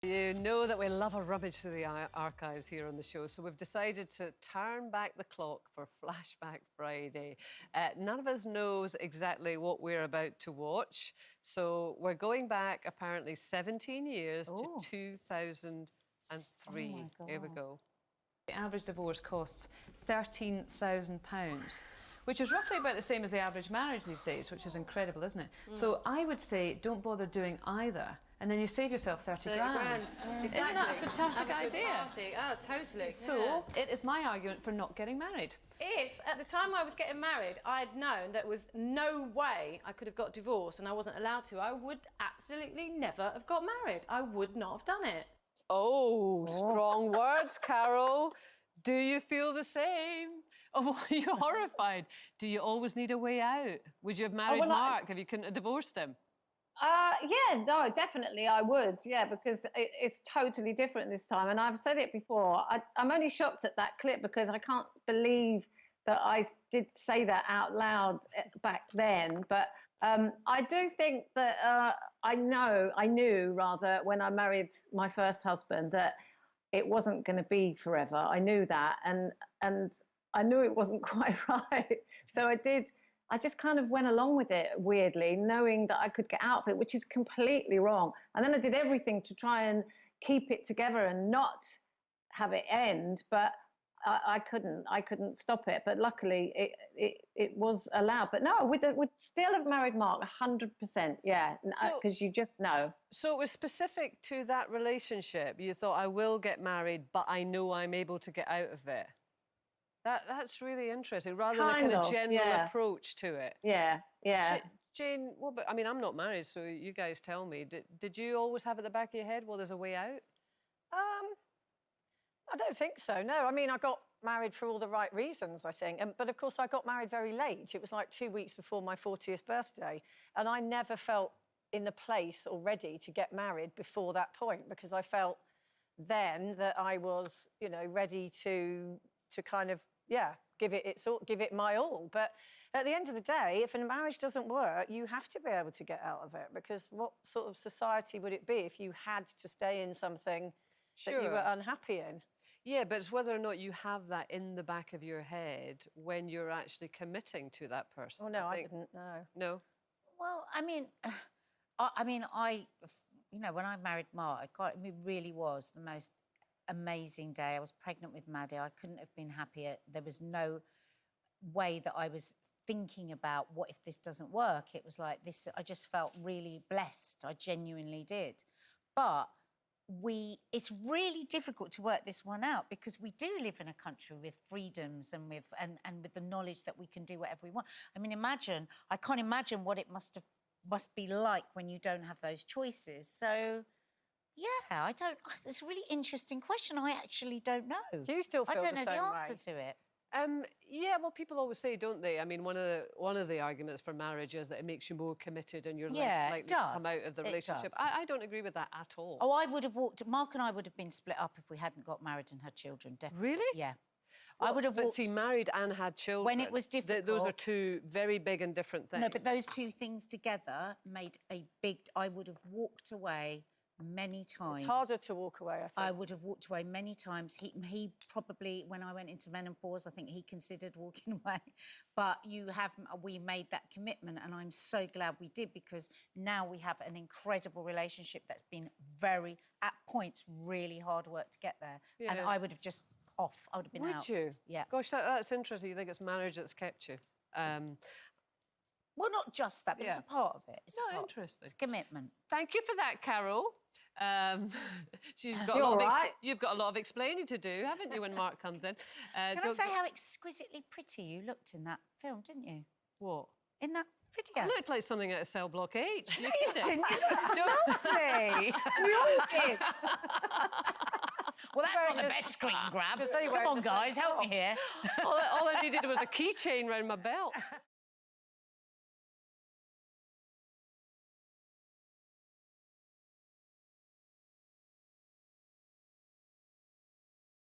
You know that we love a rummage through the archives here on the show, so we've decided to turn back the clock for Flashback Friday. None of us knows exactly what we're about to watch, so we're going back apparently 17 years to 2003. Oh Here we go. The average divorce costs £13,000, which is roughly about the same as the average marriage these days, which is incredible, isn't it? So I would say don't bother doing either, and then you save yourself 30 grand. Exactly. Isn't that a fantastic idea? Party. Oh, totally. So it is my argument for not getting married. If at the time I was getting married, I had known there was no way I could have got divorced and I wasn't allowed to, I would absolutely never have got married. I would not have done it. Oh, strong words, Carol. Do you feel the same? Oh, are you horrified? Do you always need a way out? Would you have married Mark if you couldn't have divorced him? Yeah, no, definitely I would, yeah, because it's totally different this time. And I've said it before, I'm only shocked at that clip because I can't believe that I did say that out loud back then. But I do think that I knew rather when I married my first husband that it wasn't going to be forever. I knew that, and I knew it wasn't quite right. So I just kind of went along with it weirdly, knowing that I could get out of it, which is completely wrong. And then I did everything to try and keep it together and not have it end, but I couldn't stop it. But luckily it was allowed. But no, I would still have married Mark 100%, yeah, because you just know. So it was specific to that relationship. You thought, I will get married, but I know I'm able to get out of it. That's really interesting, rather than a kind of general approach to it. Yeah, yeah. Jane, well, but I mean, I'm not married, so you guys tell me. Did you always have at the back of your head, well, there's a way out? I don't think so, no. I mean, I got married for all the right reasons, I think. But, of course, I got married very late. It was like 2 weeks before my 40th birthday. And I never felt in the place or ready to get married before that point, because I felt then that I was, you know, ready to kind of, give it my all. But at the end of the day, if a marriage doesn't work, you have to be able to get out of it, because what sort of society would it be if you had to stay in something that you were unhappy in? Yeah, but it's whether or not you have that in the back of your head when you're actually committing to that person. Oh, no, I didn't, no. No? Well, I mean, you know, when I married Mark, it really was the most amazing day. I was pregnant with Maddie. I couldn't have been happier. There was no way that I was thinking about what if this doesn't work. It was like this, I just felt really blessed. I genuinely did. But it's really difficult to work this one out, because we do live in a country with freedoms and with the knowledge that we can do whatever we want. I mean, I can't imagine what it must be like when you don't have those choices. So yeah, it's a really interesting question. I actually don't know. Do you still feel the same way? I don't know the answer to it. Yeah, well, people always say, don't they? I mean, one of the arguments for marriage is that it makes you more committed and you're less likely to come out of the relationship. I don't agree with that at all. Oh, Mark and I would have been split up if we hadn't got married and had children, definitely. Really? Yeah. Well, I would have But see, married and had children... When it was difficult... Those are two very big and different things. No, but those two things together made a big... I would have walked away many times. It's harder to walk away, I think. I would have walked away many times. He probably, when I went into menopause, I think he considered walking away. But we made that commitment, and I'm so glad we did, because now we have an incredible relationship that's been at points, really hard work to get there. Yeah. And I would have just I would have been out. Would you? Yeah. Gosh, that's interesting. You think it's marriage that's kept you? Well, not just that, but it's a part of it. Interesting. It's commitment. Thank you for that, Carol. You've got a lot of explaining to do, haven't you, when Mark comes in? Can I say how exquisitely pretty you looked in that film, didn't you? What? In that video. I looked like something out of Cell Block H. No, you didn't. You looked lovely. We all did. Well, that's not the best screen grab. Come on, guys, help me here. All I needed was a keychain round my belt.